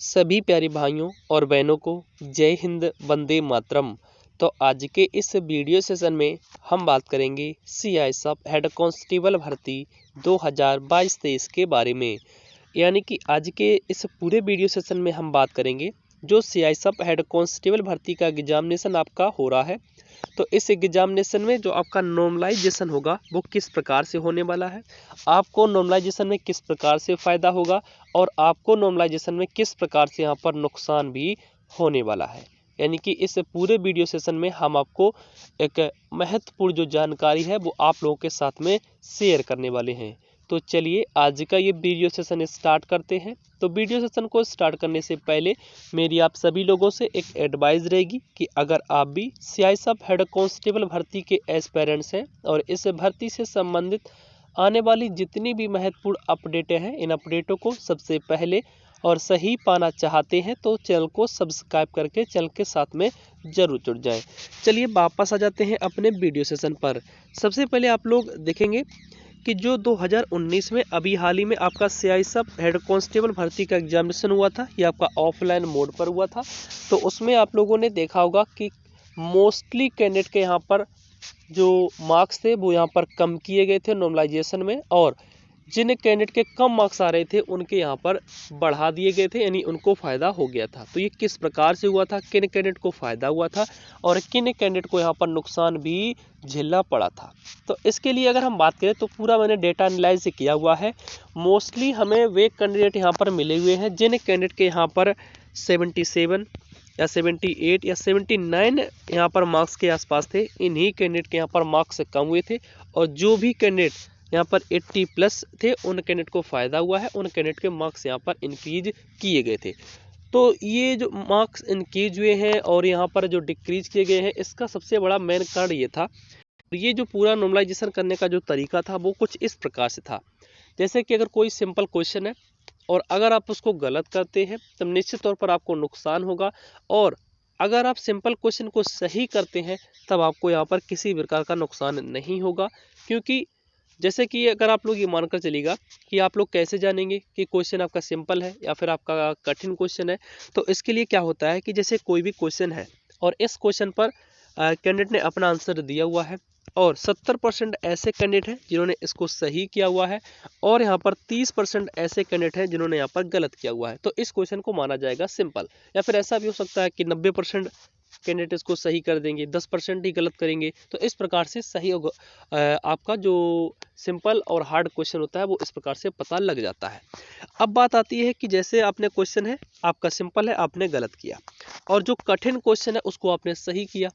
सभी प्यारे भाइयों और बहनों को जय हिंद वंदे मातरम। तो आज के इस वीडियो सेशन में हम बात करेंगे सीआईएसएफ हेड कांस्टेबल भर्ती 2022-23 के बारे में। यानी कि आज के इस पूरे वीडियो सेशन में हम बात करेंगे जो सीआईएसएफ हेड कांस्टेबल भर्ती का एग्जामिनेशन आपका हो रहा है, तो इस एग्जामिनेशन में जो आपका नॉर्मलाइजेशन होगा वो किस प्रकार से होने वाला है, आपको नॉर्मलाइजेशन में किस प्रकार से फ़ायदा होगा और आपको नॉर्मलाइजेशन में किस प्रकार से यहाँ पर नुकसान भी होने वाला है। यानी कि इस पूरे वीडियो सेशन में हम आपको एक महत्वपूर्ण जो जानकारी है वो आप लोगों के साथ में शेयर करने वाले हैं। तो चलिए आज का ये वीडियो सेशन स्टार्ट करते हैं। तो वीडियो सेशन को स्टार्ट करने से पहले मेरी आप सभी लोगों से एक एडवाइस रहेगी कि अगर आप भी सीआईएसएफ हेड कांस्टेबल भर्ती के एस्पिरेंट्स हैं और इस भर्ती से संबंधित आने वाली जितनी भी महत्वपूर्ण अपडेटें हैं, इन अपडेटों को सबसे पहले और सही पाना चाहते हैं तो चैनल को सब्सक्राइब करके चैनल के साथ में जरूर जुड़ जाएं। चलिए वापस आ जाते हैं अपने वीडियो सेशन पर। सबसे पहले आप लोग देखेंगे कि जो 2019 में अभी हाल ही में आपका सीआईएसएफ हेड कांस्टेबल भर्ती का एग्जामिनेशन हुआ था, ये आपका ऑफलाइन मोड पर हुआ था। तो उसमें आप लोगों ने देखा होगा कि मोस्टली कैंडिडेट के यहाँ पर जो मार्क्स थे वो यहाँ पर कम किए गए थे नॉर्मलाइजेशन में, और जिन कैंडिडेट के कम मार्क्स आ रहे थे उनके यहाँ पर बढ़ा दिए गए थे, यानी उनको फ़ायदा हो गया था। तो ये किस प्रकार से हुआ था, किन कैंडिडेट को फ़ायदा हुआ था और किन कैंडिडेट को यहाँ पर नुकसान भी झेलना पड़ा था। तो इसके लिए अगर हम बात करें तो पूरा मैंने डेटा एनालाइज किया हुआ है। मोस्टली हमें वे कैंडिडेट यहाँ पर मिले हुए हैं जिन कैंडिडेट के यहाँ पर 77 या 78 या 79 यहाँ पर मार्क्स के आसपास थे। इन्हीं कैंडिडेट के यहाँ पर मार्क्स कम हुए थे, और जो भी कैंडिडेट यहाँ पर 80 प्लस थे उन कैंडिडेट को फ़ायदा हुआ है, उन कैंडिडेट के मार्क्स यहाँ पर इंक्रीज किए गए थे। तो ये जो मार्क्स इंक्रीज हुए हैं और यहाँ पर जो डिक्रीज किए गए हैं, इसका सबसे बड़ा मेन कारण ये था, ये जो पूरा नॉर्मलाइजेशन करने का जो तरीका था वो कुछ इस प्रकार से था। जैसे कि अगर कोई सिंपल क्वेश्चन है और अगर आप उसको गलत करते हैं तब निश्चित तौर पर आपको नुकसान होगा, और अगर आप सिंपल क्वेश्चन को सही करते हैं तब आपको यहाँ पर किसी प्रकार का नुकसान नहीं होगा। क्योंकि जैसे कि अगर आप लोग ये मानकर चलिएगा कि आप लोग कैसे जानेंगे कि क्वेश्चन आपका सिंपल है या फिर आपका कठिन क्वेश्चन है, तो इसके लिए क्या होता है कि जैसे कोई भी क्वेश्चन है और इस क्वेश्चन पर कैंडिडेट ने अपना आंसर दिया हुआ है और 70% ऐसे कैंडिडेट हैं जिन्होंने इसको सही किया हुआ है, और यहाँ पर 30% ऐसे कैंडिडेट हैं जिन्होंने यहाँ पर गलत किया हुआ है, तो इस क्वेश्चन को माना जाएगा सिंपल। या फिर ऐसा भी हो सकता है कि 90% कैंडिडेट इसको सही कर देंगे, 10% ही गलत करेंगे। तो इस प्रकार से सही आपका जो सिंपल और हार्ड क्वेश्चन होता है वो इस प्रकार से पता लग जाता है। अब बात आती है कि जैसे आपने क्वेश्चन है आपका सिंपल है, आपने गलत किया, और जो कठिन क्वेश्चन है उसको आपने सही किया।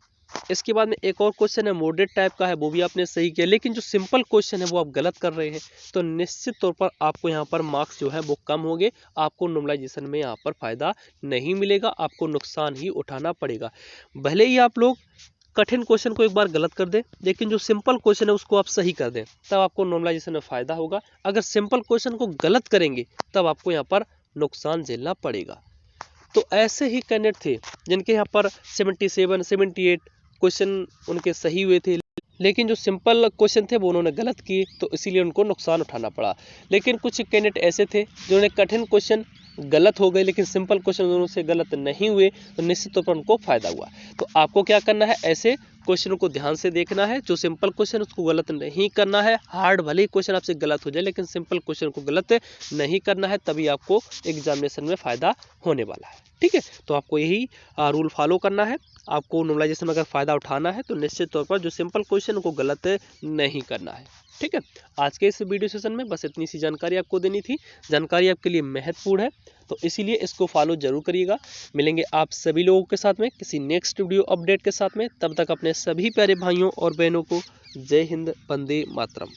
इसके बाद में एक और क्वेश्चन है मॉडरेट टाइप का है, वो भी आपने सही किया, लेकिन जो सिंपल क्वेश्चन है वो आप गलत कर रहे हैं, तो निश्चित तौर पर आपको यहाँ पर मार्क्स जो है वो कम होंगे, आपको नॉर्मलाइजेशन में यहाँ पर फायदा नहीं मिलेगा, आपको नुकसान ही उठाना पड़ेगा। भले ही आप लोग कठिन क्वेश्चन को एक बार गलत कर दें, लेकिन जो सिंपल क्वेश्चन है उसको आप सही कर दें, तब आपको नॉर्मलाइजेशन में फायदा होगा। अगर सिंपल क्वेश्चन को गलत करेंगे तब आपको यहाँ पर नुकसान झेलना पड़ेगा। तो ऐसे ही कैंडिडेट थे जिनके यहाँ पर 77 78 क्वेश्चन उनके सही हुए थे, लेकिन जो सिंपल क्वेश्चन थे वो उन्होंने गलत किए, तो इसीलिए उनको नुकसान उठाना पड़ा। लेकिन कुछ कैंडिडेट ऐसे थे जिन्होंने कठिन क्वेश्चन गलत हो गए लेकिन सिंपल क्वेश्चन दोनों से गलत नहीं हुए, तो निश्चित तौर पर उनको फायदा हुआ। तो आपको क्या करना है, ऐसे क्वेश्चनों को ध्यान से देखना है, जो सिंपल क्वेश्चन उसको गलत नहीं करना है। हार्ड भले ही क्वेश्चन आपसे गलत हो जाए लेकिन सिंपल क्वेश्चन को गलत नहीं करना है, तभी आपको एग्जामिनेशन में फायदा होने वाला है। ठीक है, तो आपको यही रूल फॉलो करना है। आपको नॉर्मलाइजेशन में अगर फायदा उठाना है तो निश्चित तौर पर जो सिंपल क्वेश्चन को गलत नहीं करना है। ठीक है, आज के इस वीडियो सेशन में बस इतनी सी जानकारी आपको देनी थी। जानकारी आपके लिए महत्वपूर्ण है, तो इसीलिए इसको फॉलो जरूर करिएगा। मिलेंगे आप सभी लोगों के साथ में किसी नेक्स्ट वीडियो अपडेट के साथ में। तब तक अपने सभी प्यारे भाइयों और बहनों को जय हिंद वंदे मातरम।